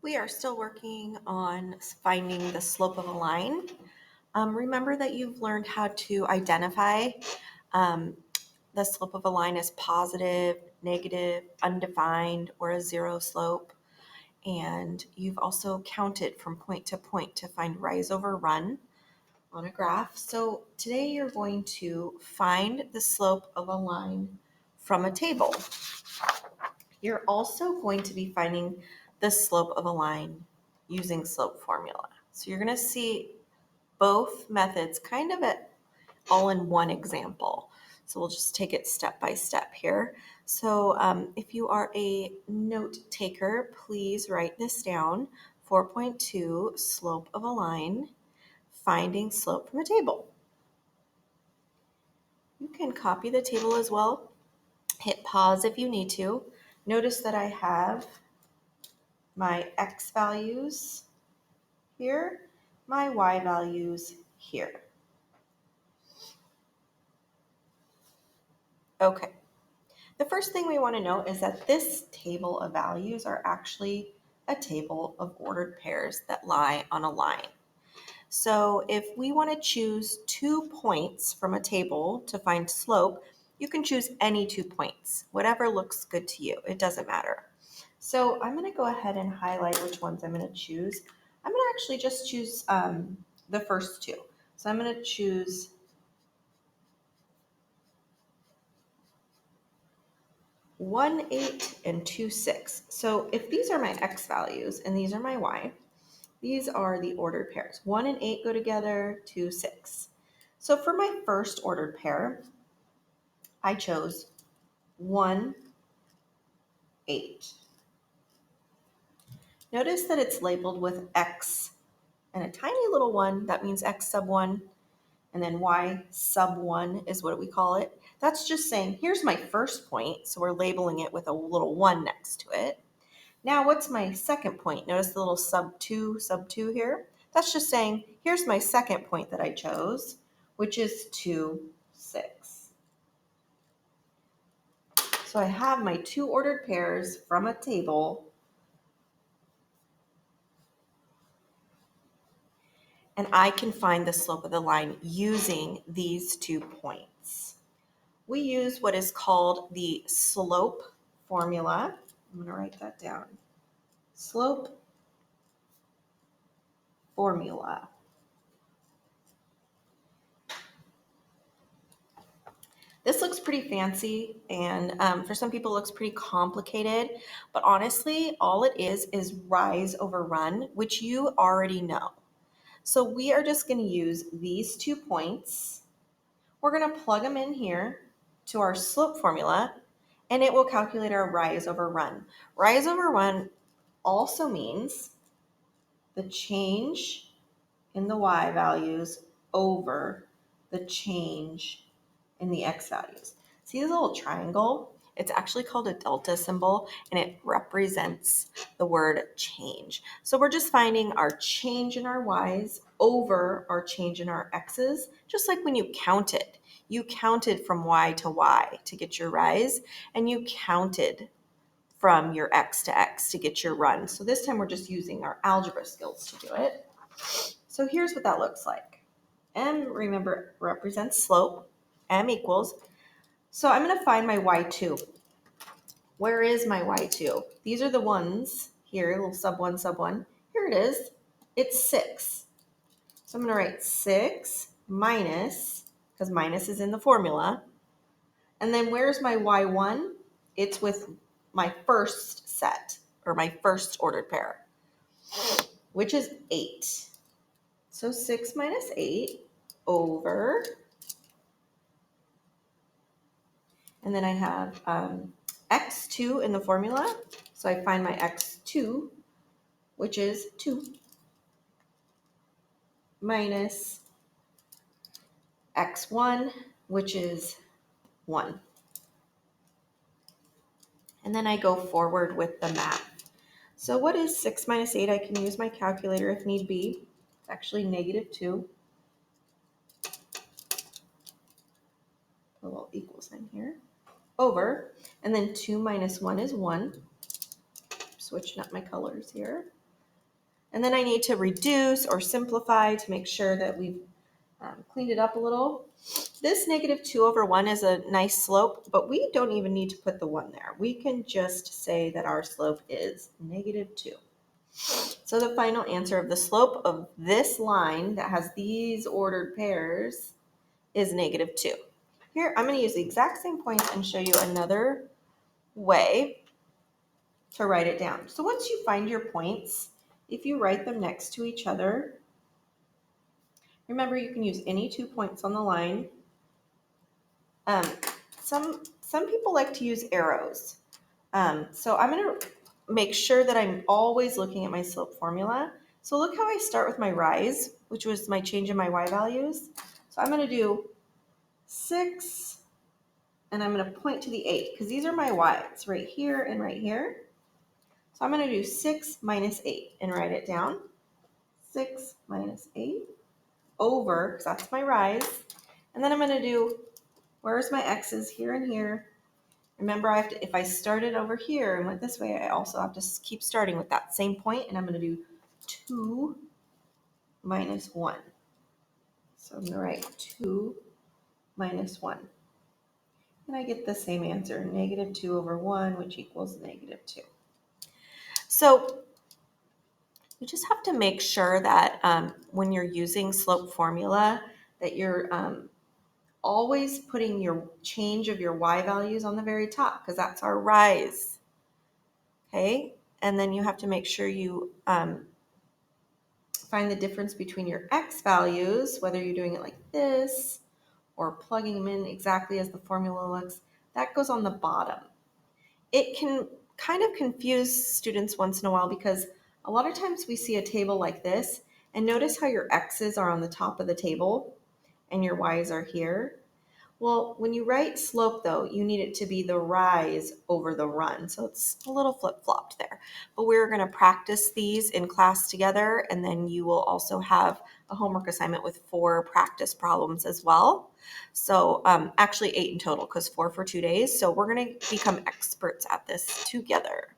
We are still working on finding the slope of a line. Remember that you've learned how to identify um, the slope of a line as positive, negative, undefined, or a zero slope. And you've also counted from point to point to find rise over run on a graph. So today you're going to find the slope of a line from a table. You're also going to be finding the slope of a line using slope formula. So you're going to see both methods kind of all in one example. So we'll just take it step by step here. So if you are a note taker, please write this down. 4.2, slope of a line, finding slope from a table. You can copy the table as well. Hit pause if you need to. Notice that I have my x values here, my y values here. Okay, the first thing we want to know is that this table of values are actually a table of ordered pairs that lie on a line. So if we want to choose 2 points from a table to find slope, you can choose any 2 points, whatever looks good to you. It doesn't matter. So I'm going to go ahead and highlight which ones I'm going to choose. I'm going to actually just choose the first two. So I'm going to choose 1, 8, and 2, 6. So if these are my x values and these are my y, these are the ordered pairs. 1 and 8 go together, 2, 6. So for my first ordered pair, I chose 1, 8. Notice that it's labeled with x and a tiny little 1. That means x sub 1. And then y sub 1 is what we call it. That's just saying, here's my first point. So we're labeling it with a little 1 next to it. Now, what's my second point? Notice the little sub 2 here? That's just saying, here's my second point that I chose, which is 2, 6. So I have my 2 ordered pairs from a table, and I can find the slope of the line using these 2 points. We use what is called the slope formula. I'm going to write that down. Slope formula. This looks pretty fancy, and for some people it looks pretty complicated, but honestly, all it is rise over run, which you already know. So we are just going to use these 2 points. We're going to plug them in here to our slope formula, and it will calculate our rise over run. Rise over run also means the change in the y values over the change in the x values. See this little triangle? It's actually called a delta symbol, and it represents the word change. So we're just finding our change in our y's over our change in our x's, just like when you counted. You counted from y to get your rise, and you counted from your x to x to get your run. So this time we're just using our algebra skills to do it. So here's what that looks like. M, remember, represents slope. M equals. So I'm going to find my y2. Where is my y2? These are the ones here, little sub 1, sub 1. Here it is. It's 6. So I'm going to write 6 minus, because minus is in the formula. And then where's my y1? It's with my first set, or my first ordered pair, which is 8. So 6 minus 8 over, and then I have x2 in the formula. So I find my x2, which is 2, minus x1, which is 1. And then I go forward with the math. So what is 6 minus 8? I can use my calculator if need be. It's actually negative 2. Put a little equal sign here. Over. And then 2 minus 1 is 1. Switching up my colors here. And then I need to reduce or simplify to make sure that we've cleaned it up a little. This -2/1 is a nice slope, but we don't even need to put the 1 there. We can just say that our slope is -2. So the final answer of the slope of this line that has these ordered pairs is -2. Here, I'm going to use the exact same points and show you another way to write it down. So once you find your points, if you write them next to each other, remember you can use any 2 points on the line. Um, some people like to use arrows. So I'm going to make sure that I'm always looking at my slope formula. So look how I start with my rise, which was my change in my y values. So I'm going to do 6, and I'm going to point to the 8 because these are my y's right here and right here. So I'm going to do 6 minus 8 and write it down. 6 minus 8 over, because that's my rise. And then I'm going to do, where's my x's here and here. Remember, I have to, if I started over here and went this way, I also have to keep starting with that same point, and I'm going to do 2 minus 1. So I'm going to write 2 minus 1. And I get the same answer, -2/1, which equals -2. So you just have to make sure that when you're using slope formula, that you're always putting your change of your y values on the very top, because that's our rise. Okay, and then you have to make sure you find the difference between your x values, whether you're doing it like this or plugging them in exactly as the formula looks. That goes on the bottom. It can kind of confuse students once in a while because a lot of times we see a table like this, and notice how your x's are on the top of the table and your y's are here. Well, when you write slope though, you need it to be the rise over the run. So it's a little flip-flopped there. But we're going to practice these in class together, and then you will also have a homework assignment with 4 practice problems as well. So actually 8 in total because 4 for 2 days. So we're going to become experts at this together.